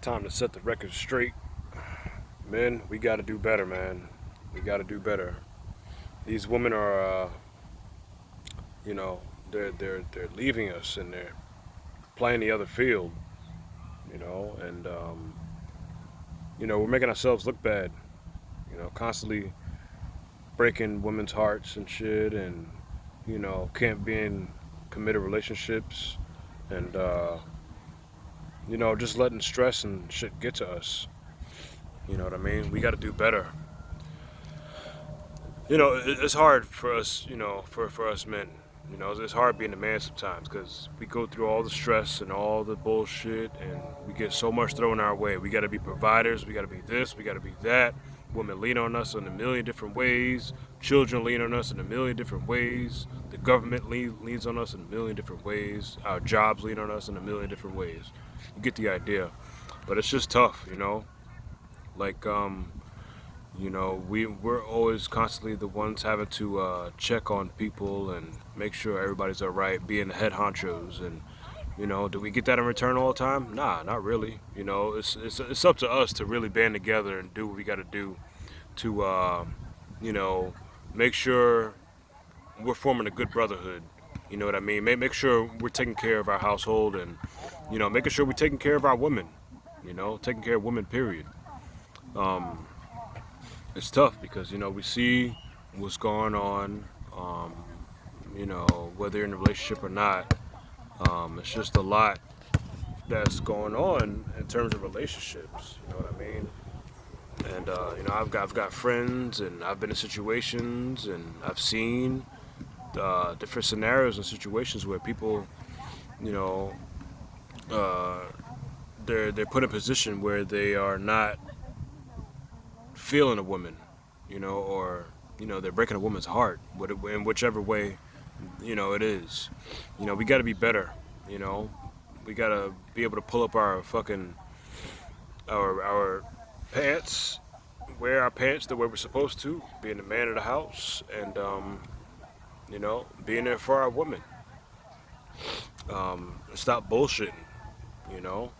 Time to set the record straight. Men, we gotta do better, man. We gotta do better. These women are, you know, they're leaving us and they're playing the other field, and we're making ourselves look bad. Constantly breaking women's hearts and shit, and can't be in committed relationships, and just letting stress and shit get to us. You know what I mean? We got to do better. It's hard for us, for us men. It's hard being a man sometimes because we go through all the stress and all the bullshit, and we get so much thrown our way. We got to be providers. We got to be this. We got to be that. Women lean on us in a million different ways. Children lean on us in a million different ways. The government leans on us in a million different ways. Our jobs lean on us in a million different ways. You get the idea. But it's just tough, Like, we're always constantly the ones having to check on people and make sure everybody's all right, being the head honchos. And do we get that in return all the time? Nah, not really. It's up to us to really band together and do what we got to do to you know make sure we're forming a good brotherhood. You know what I mean? Make sure we're taking care of our household, and making sure we're taking care of our women. Taking care of women. Period. Um, it's tough because we see what's going on. Um, whether you're in a relationship or not, it's just a lot that's going on in terms of relationships. You know what I mean? And I've got friends, and I've been in situations, and I've seen different scenarios and situations where people, you know, uh, they're put in a position where they are not feeling a woman, or they're breaking a woman's heart, in whichever way it is. We got to be better. You know, we got to be able to pull up our fucking our pants, wear our pants the way we're supposed to, being the man of the house, and being there for our woman. Stop bullshitting. You know,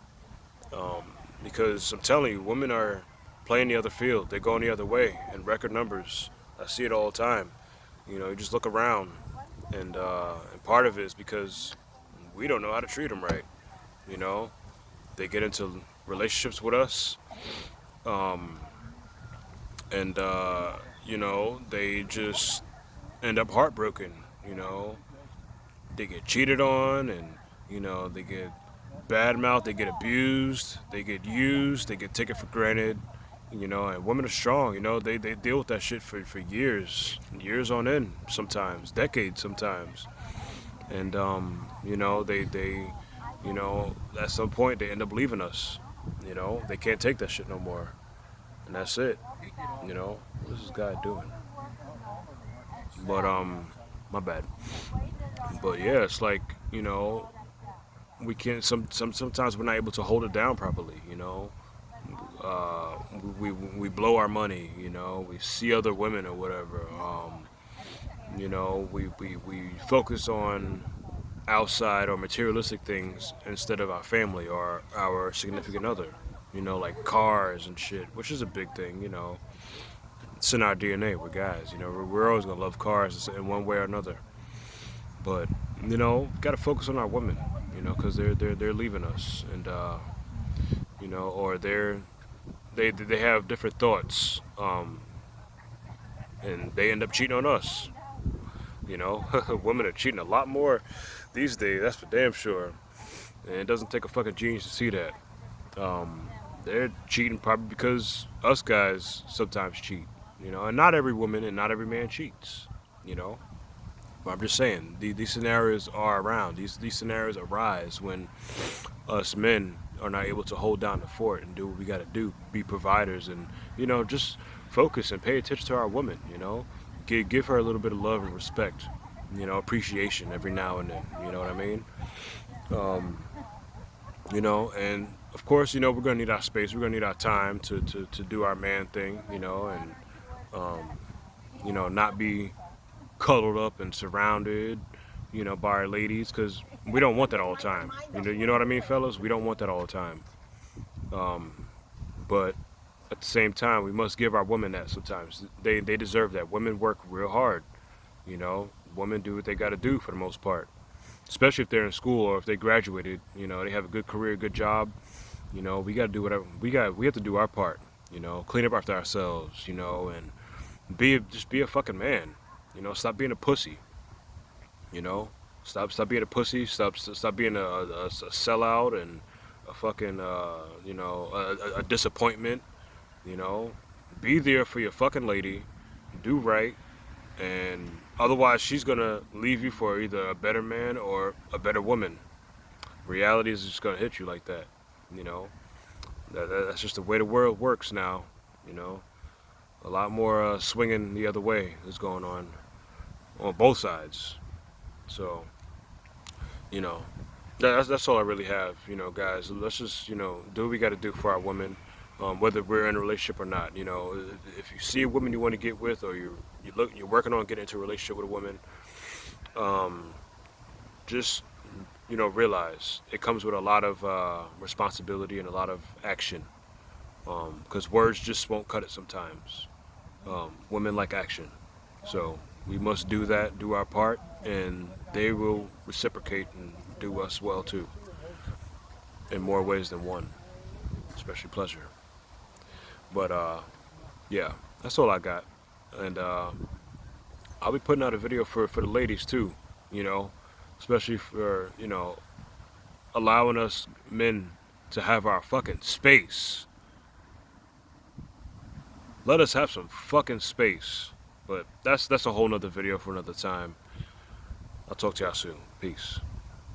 um, because I'm telling you, women are playing the other field. They're going the other way in record numbers. I see it all the time. You just look around, and part of it is because we don't know how to treat them right. You know, they get into relationships with us, um, and they just end up heartbroken. You know, they get cheated on, and they get bad mouth, they get abused, they get used, they get taken for granted. And women are strong. They deal with that shit for years on end, sometimes decades, sometimes. And at some point they end up leaving us. They can't take that shit no more, and that's it. What is this guy doing? But my bad. But yeah, it's like we can't. Sometimes we're not able to hold it down properly. We blow our money. We see other women or whatever. We focus on outside or materialistic things instead of our family or our significant other. Like cars and shit, which is a big thing. It's in our DNA. We're guys. We're always gonna love cars in one way or another. But got to focus on our women. Because they're leaving us, and or they have different thoughts, and they end up cheating on us. Women are cheating a lot more these days. That's for damn sure. And it doesn't take a fucking genius to see that. Um, they're cheating probably because us guys sometimes cheat. And not every woman and not every man cheats. You know, but I'm just saying these scenarios are around. These scenarios arise when us men are not able to hold down the fort and do what we got to do, be providers, and just focus and pay attention to our woman. Give her a little bit of love and respect. Appreciation every now and then. You know what I mean? Um, and of course, we're gonna need our space. We're gonna need our time to do our man thing. And um, not be cuddled up and surrounded, by our ladies, because we don't want that all the time. You know what I mean, fellas? We don't want that all the time. Um, but at the same time, we must give our women that sometimes. They deserve that. Women work real hard, you know. Women do what they got to do for the most part, especially if they're in school or if they graduated. You know, they have a good career, good job. You know, we got to do whatever we have to do our part. You know, clean up after ourselves. You know, and just be a fucking man. You know, stop being a pussy. You know, stop being a pussy. Stop being a sellout and a fucking a disappointment. You know, be there for your fucking lady. Do right, and otherwise she's gonna leave you for either a better man or a better woman. Reality is just gonna hit you like that. You know, that's just the way the world works now. You know, a lot more swinging the other way is going on both sides. So, you know, that's all I really have. You know, guys, let's just do what we got to do for our women, whether we're in a relationship or not. You know, if you see a woman you want to get with, or you're working on getting into a relationship with a woman, um, just realize it comes with a lot of responsibility and a lot of action. Because words just won't cut it sometimes. Women like action, so we must do that, do our part, and they will reciprocate and do us well too, in more ways than one, especially pleasure. But yeah, that's all I got, and I'll be putting out a video for the ladies too, you know, especially for allowing us men to have our fucking space. Let us have some fucking space. But that's a whole nother video for another time. I'll talk to y'all soon. Peace.